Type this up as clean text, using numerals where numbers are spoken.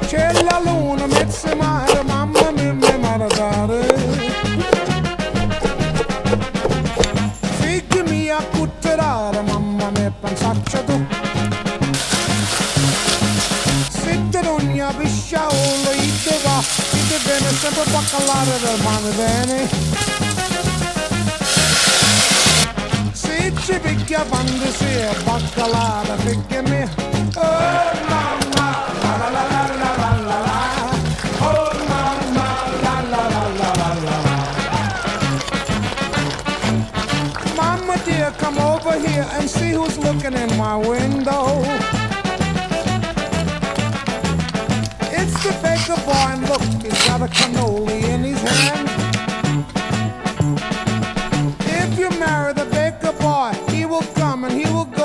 C'è la luna, mezzo mare, mamma mia, mi maradare. Figli mia, cutterare, mamma mia, pensaccia tu. Sitte d'ogni pisciaolo, ite va, ite bene, sempre baccalare del mare bene. Se ci picchia fantasia, baccalare, figli mia. Oh mamma, la la la la la la la la. Oh mamma, la la la la la la la. Mama dear, come over here and see who's looking in my window. It's the baker boy, and look, he's got a cannoli in his hand.